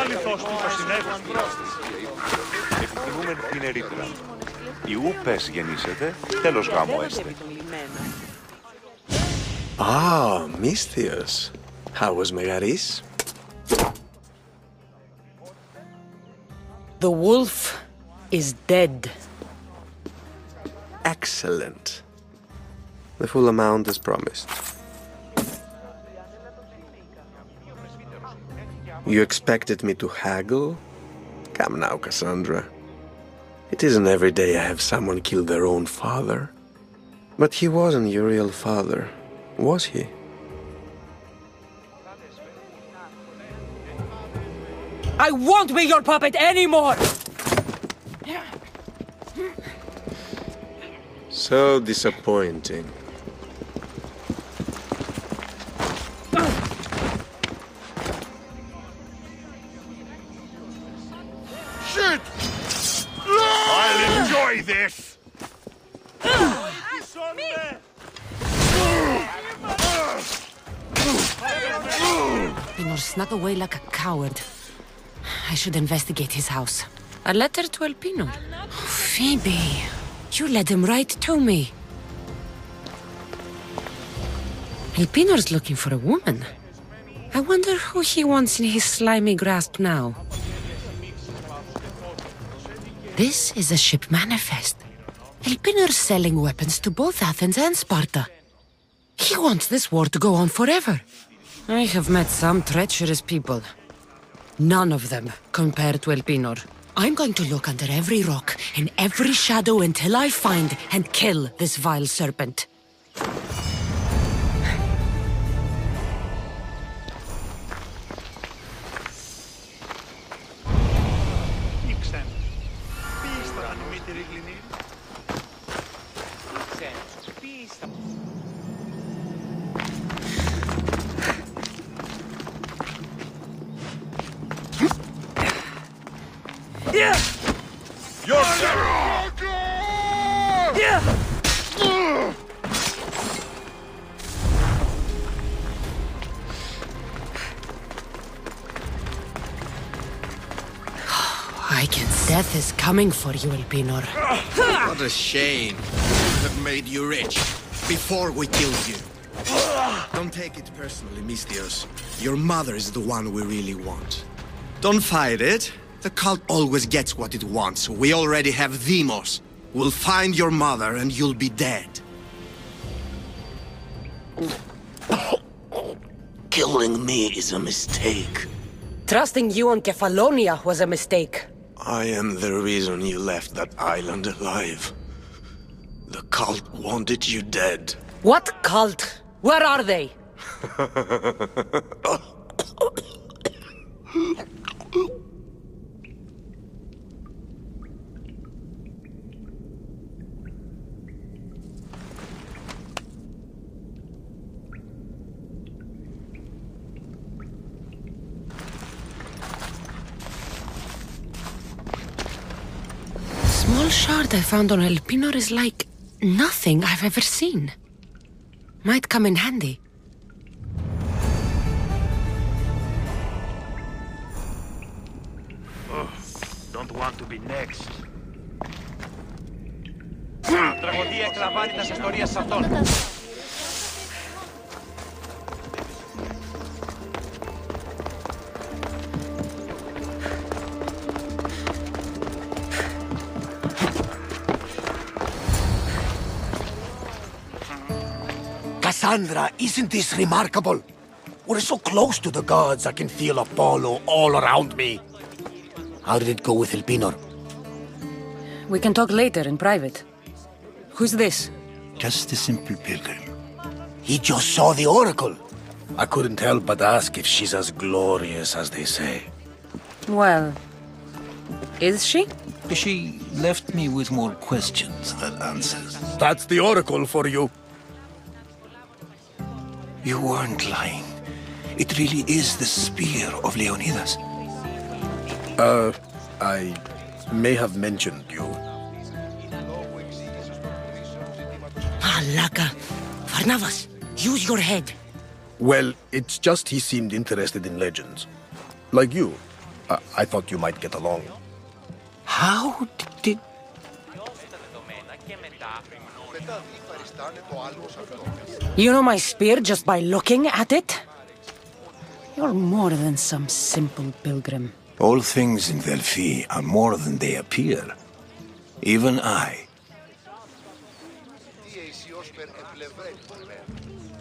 πληθώς του το συνέβη. Επιθυμούμε την ερήτρα. Η ούπες γεννήσετε, τέλος γάμο έστε. Ah, Misthios. How was Megaris? The wolf is dead. Excellent. The full amount is promised. You expected me to haggle? Come now, Cassandra. It isn't every day I have someone kill their own father. But he wasn't your real father, was he? I won't be your puppet anymore! So disappointing. Shit! I'll enjoy this! Pinor snuck away like a coward. I should investigate his house. A letter to Elpinor. Phoebe, you led him right to me. Elpinor's looking for a woman. I wonder who he wants in his slimy grasp now. This is a ship manifest. Elpinor's selling weapons to both Athens and Sparta. He wants this war to go on forever. I have met some treacherous people. None of them compare to Elpinor. I'm going to look under every rock, in every shadow until I find and kill this vile serpent. I can sense death is coming for you, Elpinor. What a shame. We have made you rich before we killed you. Don't take it personally, Misthios. Your mother is the one we really want. Don't fight it. The cult always gets what it wants. We already have Demos. We'll find your mother and you'll be dead. Killing me is a mistake. Trusting you on Kefalonia was a mistake. I am the reason you left that island alive. The cult wanted you dead. What cult? Where are they? Small shard I found on Elpinor is like nothing I've ever seen. Might come in handy. Oh, don't want to be next. Τραγωδία εκλαμβάνει ιστορίας αυτών. Cassandra, isn't this remarkable? We're so close to the gods, I can feel Apollo all around me. How did it go with Elpinor? We can talk later in private. Who's this? Just a simple pilgrim. He just saw the oracle. I couldn't help but ask if she's as glorious as they say. Well, is she? She left me with more questions than answers. That's the oracle for you. You weren't lying. It really is the spear of Leonidas. I may have mentioned you. Laka. Varnavas, use your head. Well, it's just he seemed interested in legends. Like you. I thought you might get along. How did... You know my spear just by looking at it? You're more than some simple pilgrim. All things in Delphi are more than they appear. Even I.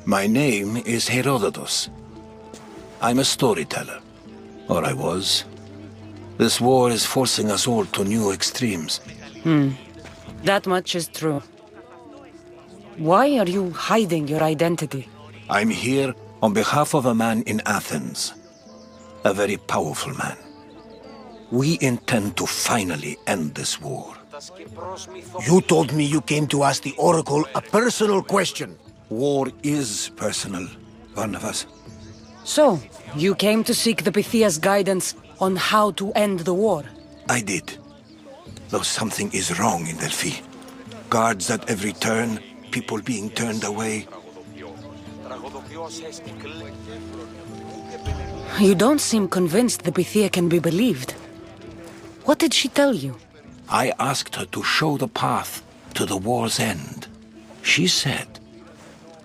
My name is Herodotus. I'm a storyteller. Or I was. This war is forcing us all to new extremes. That much is true. Why are you hiding your identity? I'm here on behalf of a man in Athens. A very powerful man. We intend to finally end this war. You told me you came to ask the Oracle a personal question. War is personal, Barnabas. So, you came to seek the Pythia's guidance on how to end the war? I did. Though something is wrong in Delphi. Guards at every turn, people being turned away. You don't seem convinced the Pythia can be believed. What did she tell you? I asked her to show the path to the war's end. She said,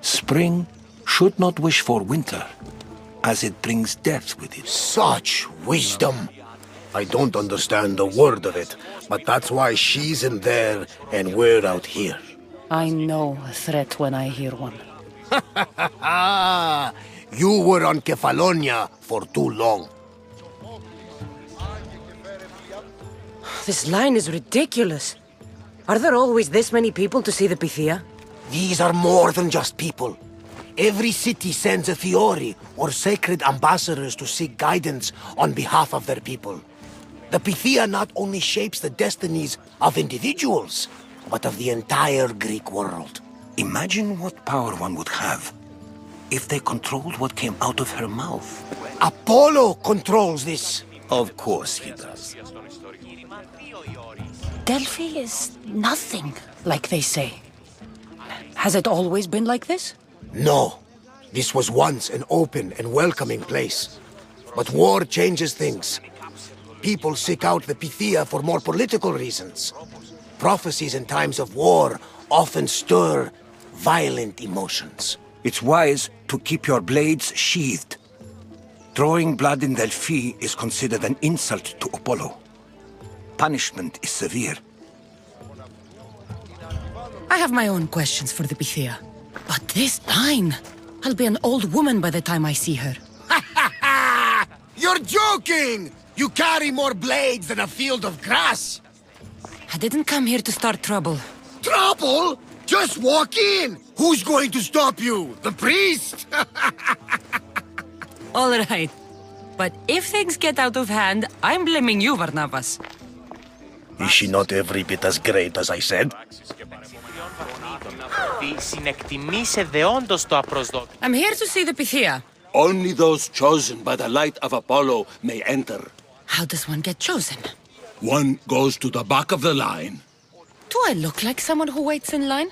spring should not wish for winter, as it brings death with it. Such wisdom! I don't understand a word of it, but that's why she's in there and we're out here. I know a threat when I hear one. You were on Kefalonia for too long. This line is ridiculous. Are there always this many people to see the Pythia? These are more than just people. Every city sends a Fiori or sacred ambassadors to seek guidance on behalf of their people. The Pythia not only shapes the destinies of individuals, but of the entire Greek world. Imagine what power one would have if they controlled what came out of her mouth. Apollo controls this. Of course he does. Delphi is nothing, like they say. Has it always been like this? No. This was once an open and welcoming place. But war changes things. People seek out the Pythia for more political reasons. Prophecies in times of war often stir violent emotions. It's wise to keep your blades sheathed. Drawing blood in Delphi is considered an insult to Apollo. Punishment is severe. I have my own questions for the Pythia. But this line... I'll be an old woman by the time I see her. You're joking! You carry more blades than a field of grass! I didn't come here to start trouble. Trouble? Just walk in! Who's going to stop you? The priest? All right. But if things get out of hand, I'm blaming you, Barnabas. Is she not every bit as great as I said? I'm here to see the Pythia. Only those chosen by the light of Apollo may enter. How does one get chosen? One goes to the back of the line. Do I look like someone who waits in line?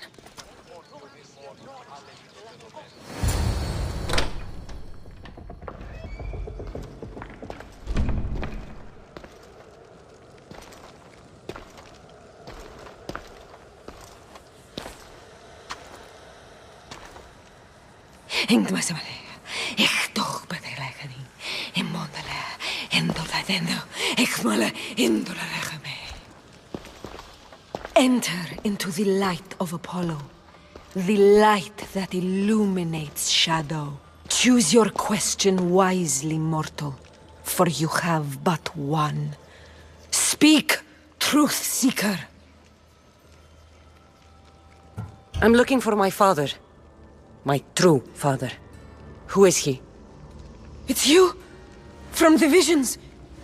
Enter into the light of Apollo, the light that illuminates shadow. Choose your question wisely, mortal, for you have but one. Speak, truth seeker. I'm looking for my father. My true father. Who is he? It's you! From the visions!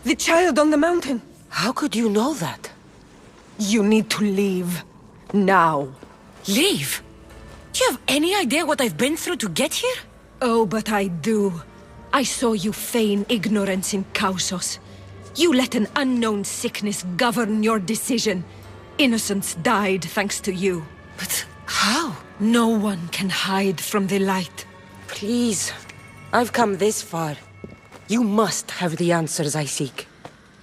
The child on the mountain! How could you know that? You need to leave. Now. Leave? Do you have any idea what I've been through to get here? Oh, but I do. I saw you feign ignorance in Kausos. You let an unknown sickness govern your decision. Innocents died thanks to you. But how? No one can hide from the light. Please. I've come this far. You must have the answers I seek.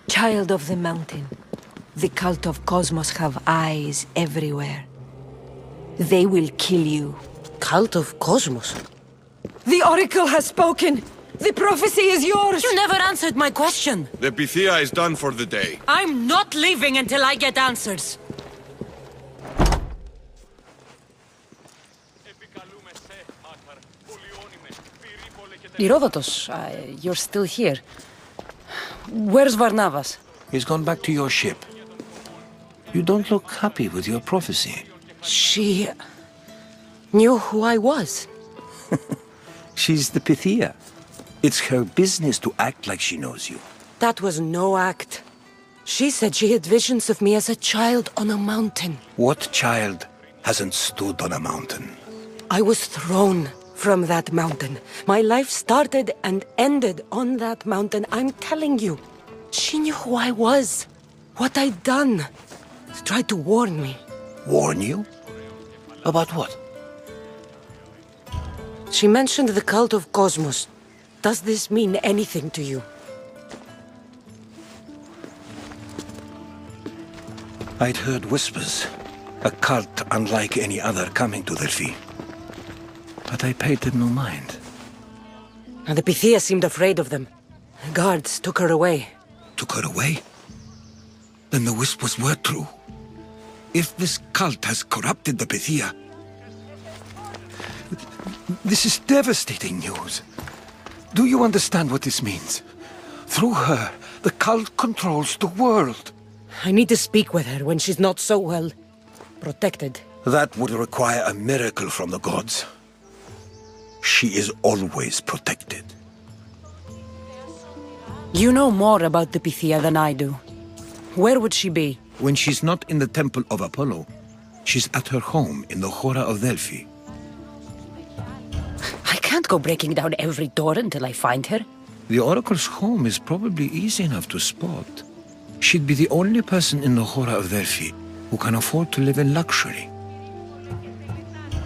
Child of the mountain, the cult of Cosmos have eyes everywhere. They will kill you. Cult of Cosmos? The Oracle has spoken! The prophecy is yours! You never answered my question! The Pythia is done for the day. I'm not leaving until I get answers! Herodotus, you're still here. Where's Varnavas? He's gone back to your ship. You don't look happy with your prophecy. She knew who I was. She's the Pythia. It's her business to act like she knows you. That was no act. She said she had visions of me as a child on a mountain. What child hasn't stood on a mountain? I was thrown from that mountain. My life started and ended on that mountain. I'm telling you. She knew who I was, what I'd done. She tried to warn me. Warn you? About what? She mentioned the cult of Cosmos. Does this mean anything to you? I'd heard whispers. A cult unlike any other coming to Delphi. But I paid them no mind. And the Pythia seemed afraid of them. Guards took her away. Took her away? Then the whispers were true. If this cult has corrupted the Pythia... This is devastating news. Do you understand what this means? Through her, the cult controls the world. I need to speak with her when she's not so well protected. That would require a miracle from the gods. She is always protected. You know more about the Pythia than I do. Where would she be? When she's not in the temple of Apollo, she's at her home in the Hora of Delphi. I can't go breaking down every door until I find her. The Oracle's home is probably easy enough to spot. She'd be the only person in the Hora of Delphi who can afford to live in luxury.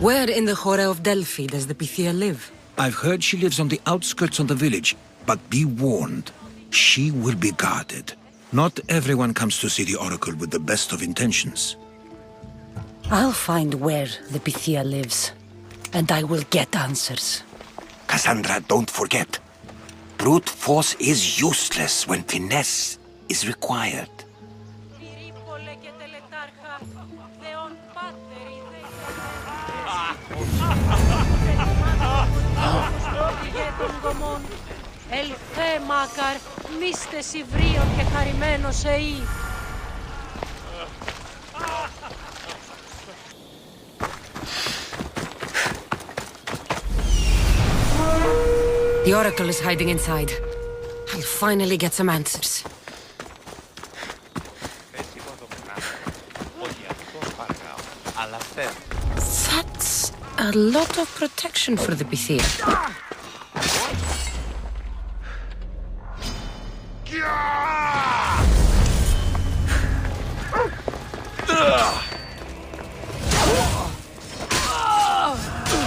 Where in the Hora of Delphi does the Pythia live? I've heard she lives on the outskirts of the village, but be warned, she will be guarded. Not everyone comes to see the Oracle with the best of intentions. I'll find where the Pythia lives, and I will get answers. Cassandra, don't forget. Brute force is useless when finesse is required. Ελθέ Μάκαρ, μίστε Σιβρίων και χαρημένος εή. The Oracle is hiding inside. I'll finally get some answers. That's a lot of protection for the Pythia.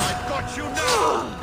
I've got you now!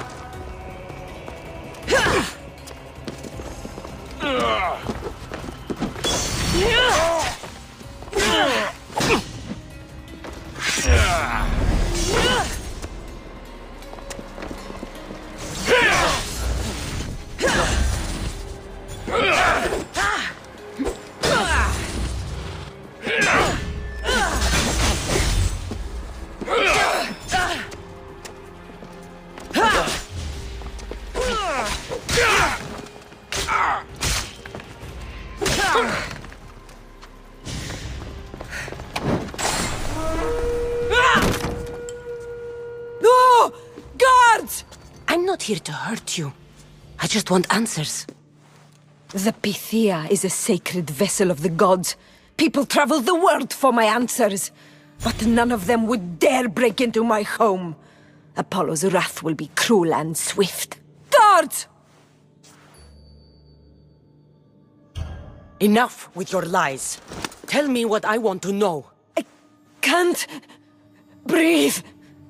No! Guards! I'm not here to hurt you. I just want answers. The Pythia is a sacred vessel of the gods. People travel the world for my answers. But none of them would dare break into my home. Apollo's wrath will be cruel and swift. Guards! Enough with your lies. Tell me what I want to know. I can't breathe.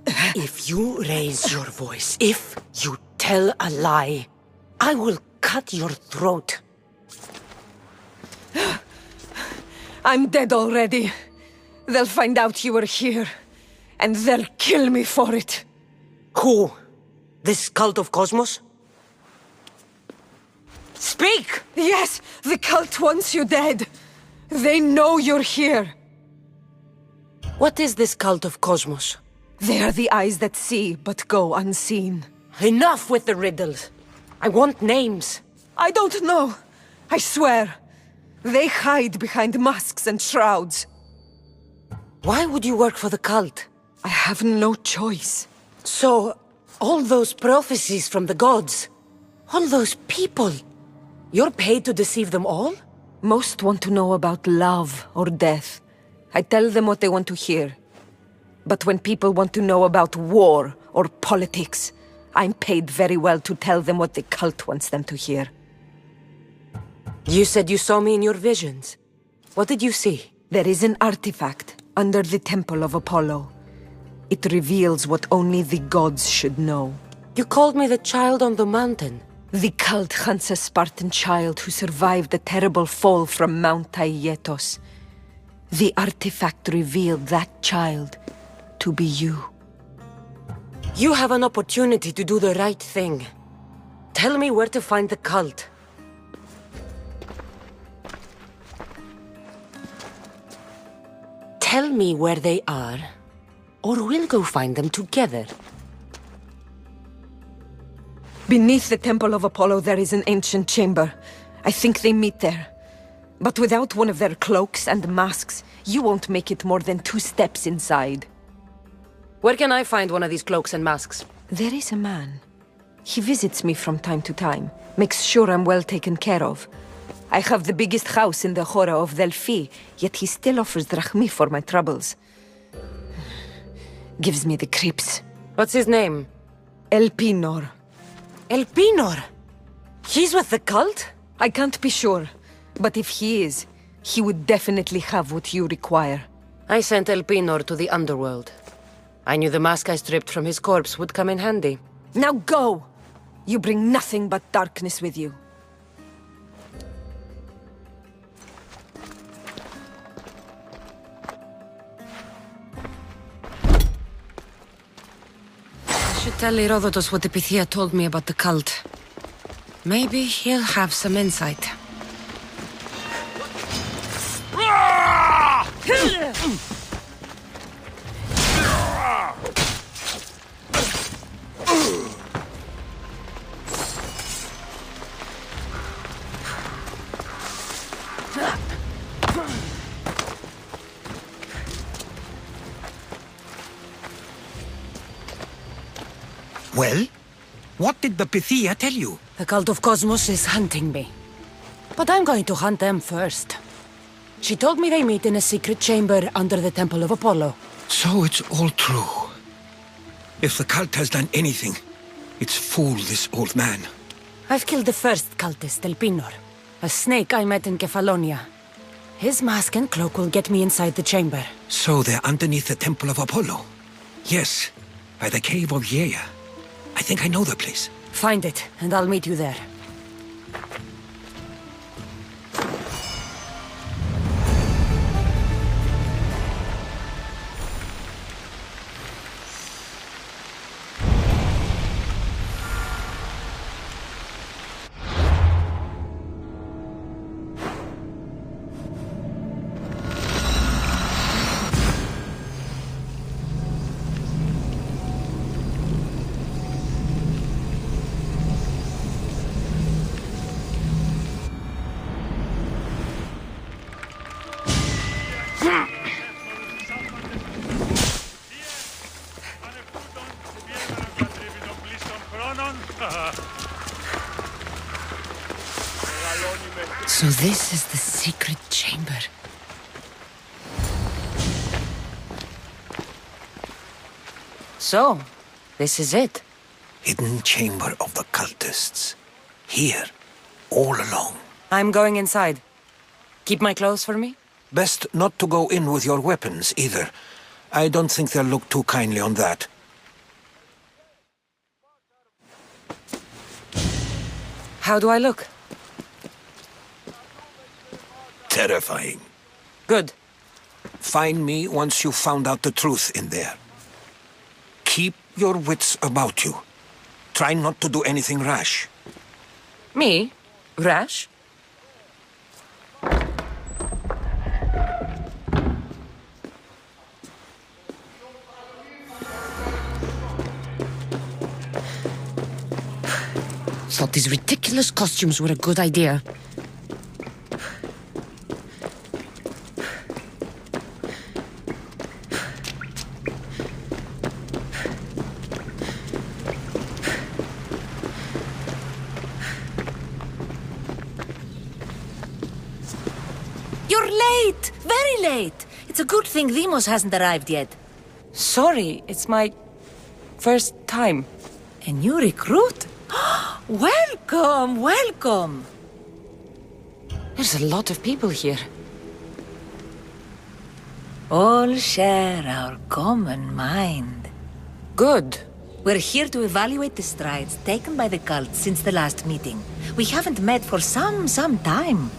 If you raise your voice, if you tell a lie, I will cut your throat. I'm dead already. They'll find out you were here, and they'll kill me for it. Who? This cult of Cosmos? Speak! Yes, the cult wants you dead. They know you're here. What is this cult of Cosmos? They are the eyes that see, but go unseen. Enough with the riddles. I want names. I don't know. I swear. They hide behind masks and shrouds. Why would you work for the cult? I have no choice. So, all those prophecies from the gods, all those people, you're paid to deceive them all? Most want to know about love or death. I tell them what they want to hear. But when people want to know about war or politics, I'm paid very well to tell them what the cult wants them to hear. You said you saw me in your visions. What did you see? There is an artifact under the Temple of Apollo. It reveals what only the gods should know. You called me the child on the mountain. The cult hunts a Spartan child who survived a terrible fall from Mount Aietos. The artifact revealed that child to be you. You have an opportunity to do the right thing. Tell me where to find the cult. Tell me where they are, or we'll go find them together. Beneath the Temple of Apollo there is an ancient chamber. I think they meet there. But without one of their cloaks and masks, you won't make it more than 2 steps inside. Where can I find one of these cloaks and masks? There is a man. He visits me from time to time, makes sure I'm well taken care of. I have the biggest house in the Hora of Delphi, yet he still offers drachmi for my troubles. Gives me the creeps. What's his name? Elpinor. Elpinor? He's with the cult? I can't be sure, but if he is, he would definitely have what you require. I sent Elpinor to the underworld. I knew the mask I stripped from his corpse would come in handy. Now go! You bring nothing but darkness with you. I should tell Herodotus what the Pythia told me about the cult. Maybe he'll have some insight. Well? What did the Pythia tell you? The cult of Cosmos is hunting me. But I'm going to hunt them first. She told me they meet in a secret chamber under the Temple of Apollo. So it's all true. If the cult has done anything, it's fooled this old man. I've killed the first cultist, Elpinor, a snake I met in Kefalonia. His mask and cloak will get me inside the chamber. So they're underneath the Temple of Apollo? Yes, by the cave of Yea. I think I know the place. Find it, and I'll meet you there. So this is the secret chamber. So, this is it. Hidden chamber of the cultists. Here, all along. I'm going inside. Keep my clothes for me? Best not to go in with your weapons, either. I don't think they'll look too kindly on that. How do I look? terrifying. Good. Find me once you've found out the truth in there. Keep your wits about you. Try not to do anything rash. Me? Rash? Thought these ridiculous costumes were a good idea. You're late! Very late! It's a good thing Demos hasn't arrived yet. Sorry, it's my first time. A new recruit? Welcome, welcome! There's a lot of people here. All share our common mind. Good. We're here to evaluate the strides taken by the cult since the last meeting. We haven't met for some time.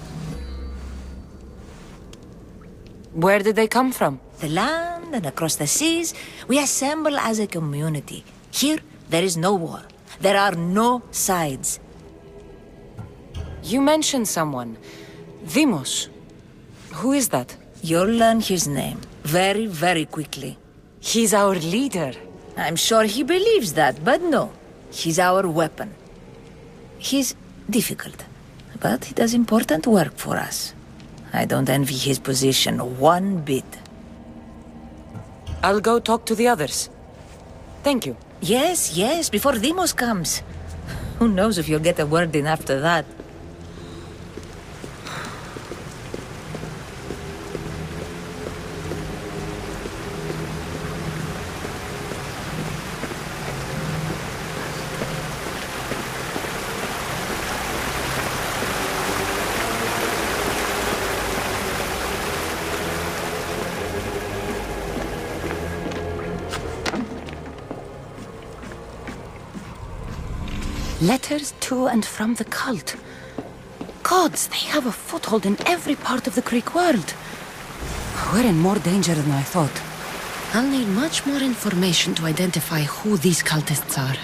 Where did they come from? The land and across the seas, we assemble as a community. Here, there is no war. There are no sides. You mentioned someone. Demos. Who is that? You'll learn his name very, very quickly. He's our leader. I'm sure he believes that, but no. He's our weapon. He's difficult, but he does important work for us. I don't envy his position one bit. I'll go talk to the others. Thank you. Yes, before Demos comes. Who knows if you'll get a word in after that. Letters to and from the cult. Gods, they have a foothold in every part of the Greek world. We're in more danger than I thought. I'll need much more information to identify who these cultists are.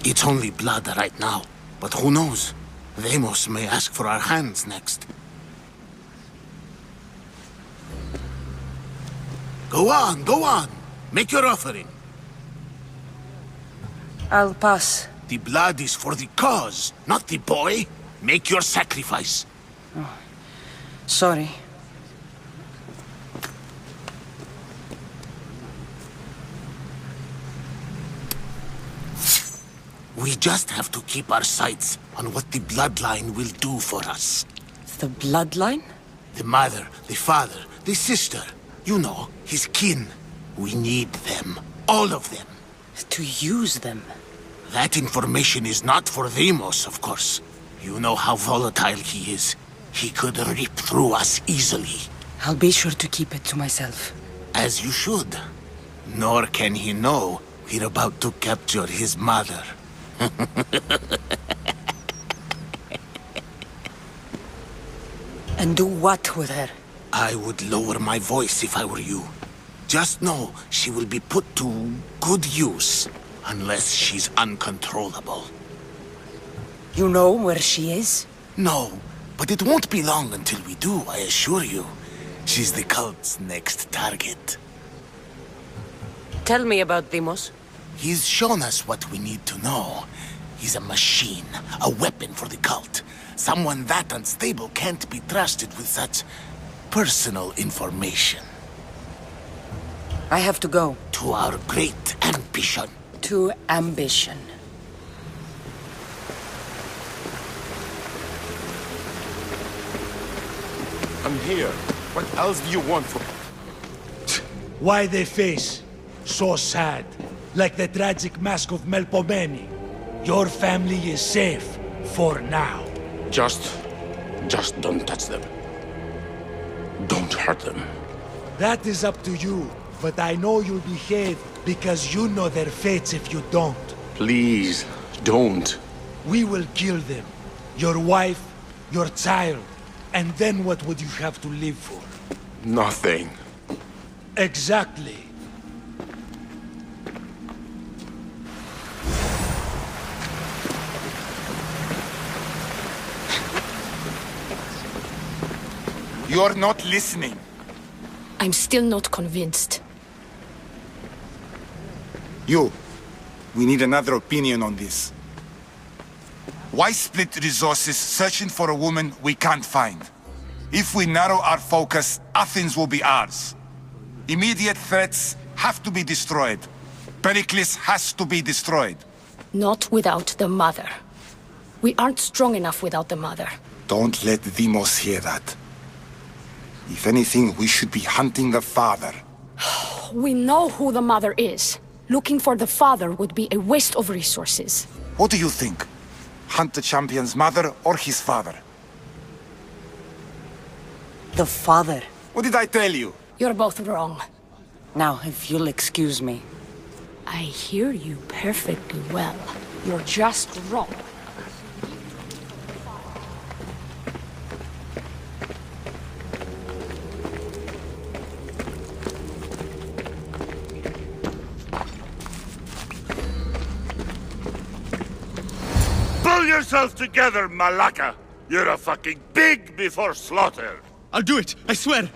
It's only blood right now, but who knows? Demos may ask for our hands next. Go on! Make your offering. I'll pass. The blood is for the cause, not the boy. Make your sacrifice. Sorry. We just have to keep our sights on what the bloodline will do for us. The bloodline? The mother, the father, the sister. You know, his kin. We need them. All of them. To use them. That information is not for Demos, of course. You know how volatile he is. He could rip through us easily. I'll be sure to keep it to myself. As you should. Nor can he know we're about to capture his mother. And do what with her? I would lower my voice if I were you. Just know she will be put to good use, unless she's uncontrollable. You know where she is? No, but it won't be long until we do, I assure you. She's the cult's next target. Tell me about Demos. He's shown us what we need to know. He's a machine, a weapon for the cult. Someone that unstable can't be trusted with such personal information. I have to go. To our great ambition. To ambition. I'm here. What else do you want from me? Why they face so sad, like the tragic mask of Melpomene. Your family is safe, for now. Just Just don't touch them. Don't hurt them. That is up to you, but I know you'll behave because you know their fates if you don't. Please, don't. We will kill them. Your wife, your child. And then what would you have to live for? Nothing. Exactly. You're not listening. I'm still not convinced. You. We need another opinion on this. Why split resources searching for a woman we can't find? If we narrow our focus, Athens will be ours. Immediate threats have to be destroyed. Pericles has to be destroyed. Not without the mother. We aren't strong enough without the mother. Don't let Deimos hear that. If anything, we should be hunting the father. We know who the mother is. Looking for the father would be a waste of resources. What do you think? Hunt the champion's mother or his father? The father. What did I tell you? You're both wrong. Now, if you'll excuse me. I hear you perfectly well. You're just wrong. Pull yourself together, Malaka! You're a fucking pig before slaughter! I'll do it, I swear!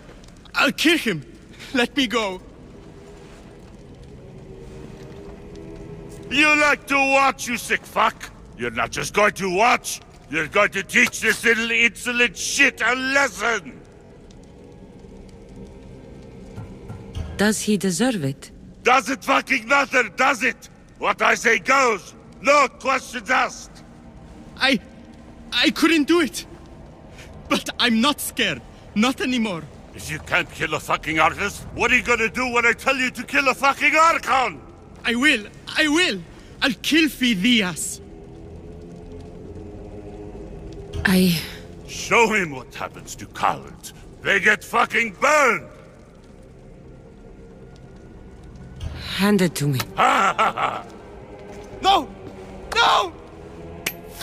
I'll kill him! Let me go! You like to watch, you sick fuck! You're not just going to watch, you're going to teach this little insolent shit a lesson! Does he deserve it? Does it fucking matter, does it? What I say goes! No questions asked! I couldn't do it! But I'm not scared. Not anymore. If you can't kill a fucking artist, what are you gonna do when I tell you to kill a fucking Archon? I will! I'll kill Phidias! Show him what happens to cowards. They get fucking burned! Hand it to me. Ha ha ha! No! No!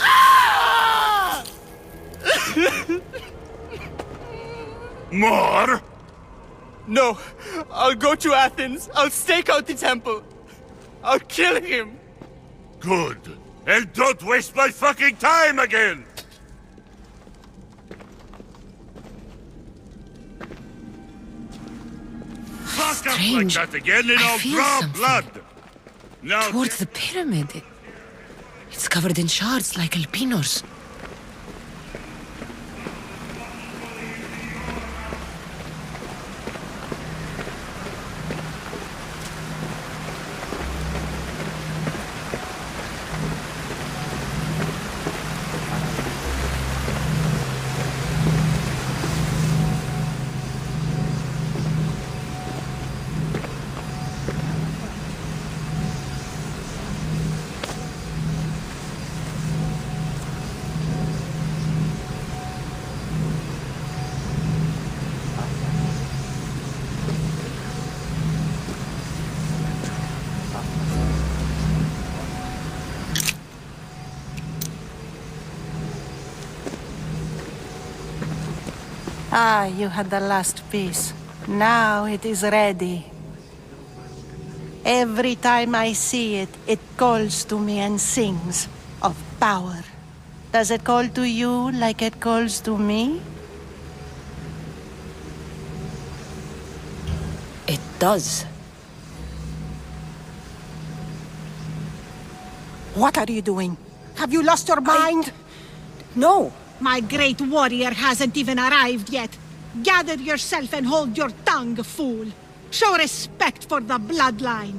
Ah! More? No! I'll go to Athens. I'll stake out the temple. I'll kill him. Good. And don't waste my fucking time again! Fuck up like that again and I'll draw blood! Now towards the pyramid. It's covered in shards like Elpinos. Ah, you had the last piece. Now it is ready. Every time I see it, it calls to me and sings of power. Does it call to you like it calls to me? It does. What are you doing? Have you lost your mind? No. My great warrior hasn't even arrived yet. Gather yourself and hold your tongue, fool. Show respect for the bloodline.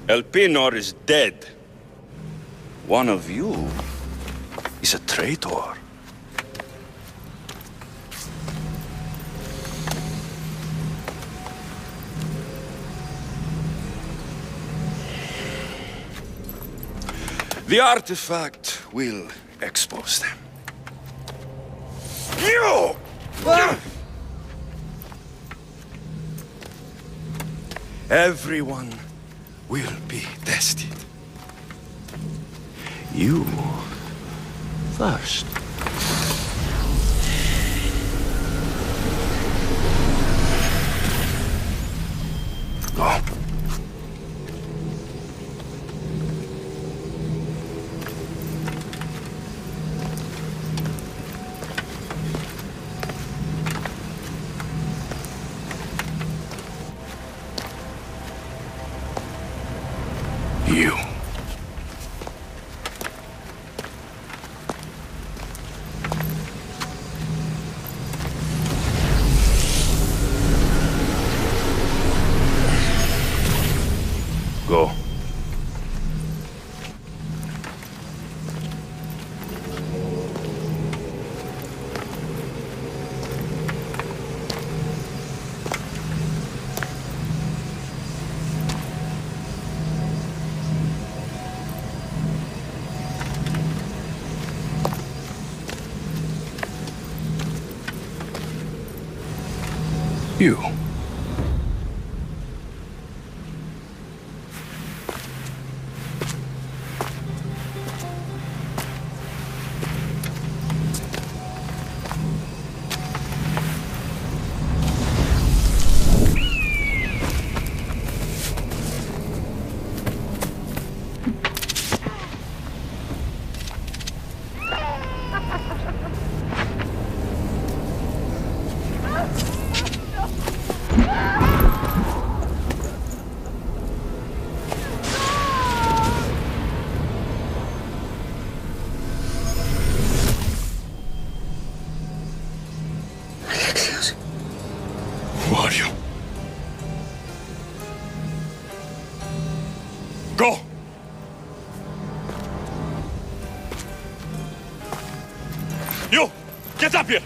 Elpenor is dead. One of you is a traitor. The artifact will expose them. You! Everyone will be tested. You first. Go. You. Go. You. Who are you? Go! You! Get up here!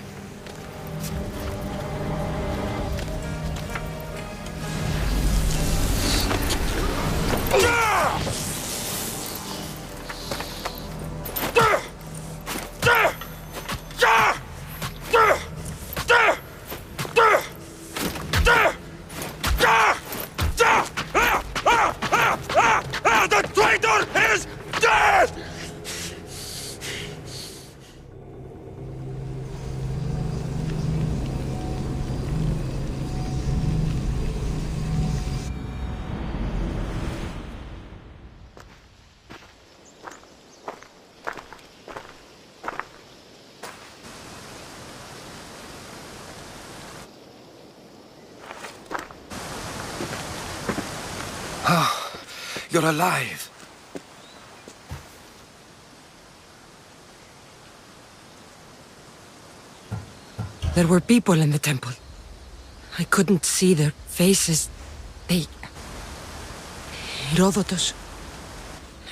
The traitor is dead! You're alive. There were people in the temple. I couldn't see their faces. They... Herodotus.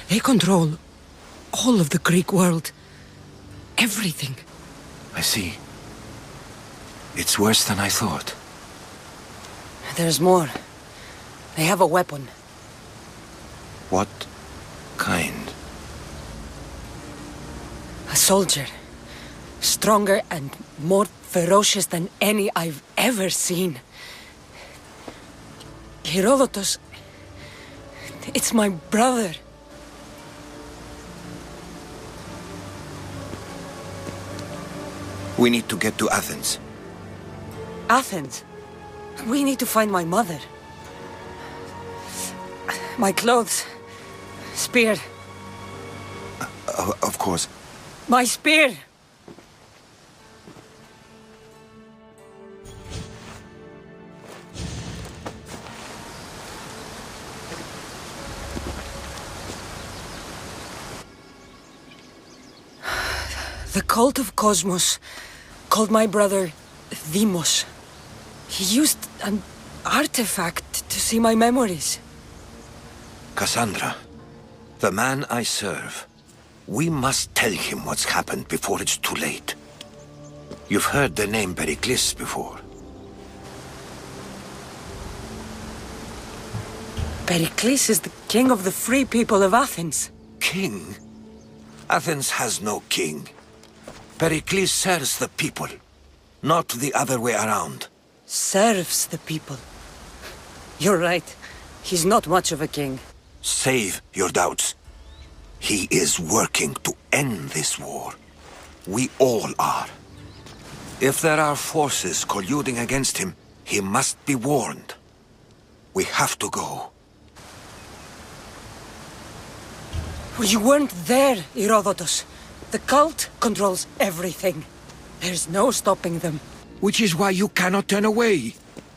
They control all of the Greek world. Everything. I see. It's worse than I thought. There's more. They have a weapon. What kind? A soldier. Stronger and more ferocious than any I've ever seen. Herodotus... It's my brother. We need to get to Athens. Athens? We need to find my mother. My clothes. Spear. Of course. My spear! The cult of Cosmos called my brother Deimos. He used an artifact to see my memories. Cassandra, the man I serve, we must tell him what's happened before it's too late. You've heard the name Pericles before. Pericles is the king of the free people of Athens. King? Athens has no king. Pericles serves the people, not the other way around. Serves the people. You're right. He's not much of a king. Save your doubts. He is working to end this war. We all are. If there are forces colluding against him, he must be warned. We have to go. You weren't there, Herodotus. The cult controls everything. There's no stopping them. Which is why you cannot turn away.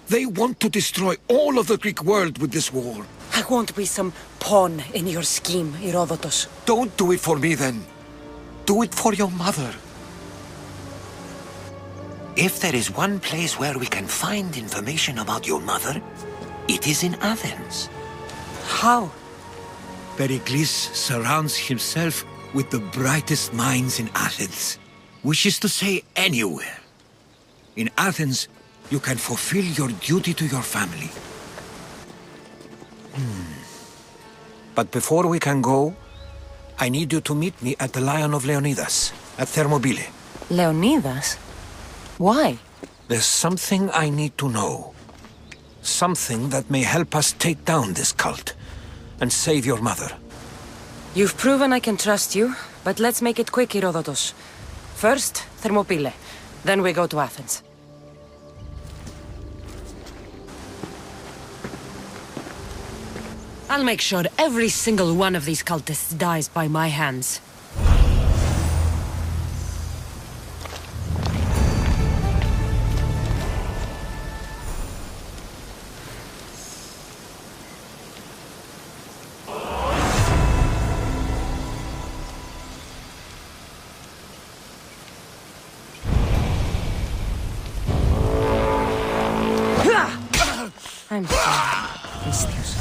They want to destroy all of the Greek world with this war. I won't be some pawn in your scheme, Herodotus. Don't do it for me, then. Do it for your mother. If there is one place where we can find information about your mother, it is in Athens. How? Pericles surrounds himself with the brightest minds in Athens. Which is to say, anywhere. In Athens, you can fulfill your duty to your family. But before we can go, I need you to meet me at the Lion of Leonidas, at Thermopylae. Leonidas? Why? There's something I need to know. Something that may help us take down this cult and save your mother. You've proven I can trust you, but let's make it quick, Herodotus. First, Thermopylae. Then we go to Athens. I'll make sure every single one of these cultists dies by my hands. I'm sorry, Mistios.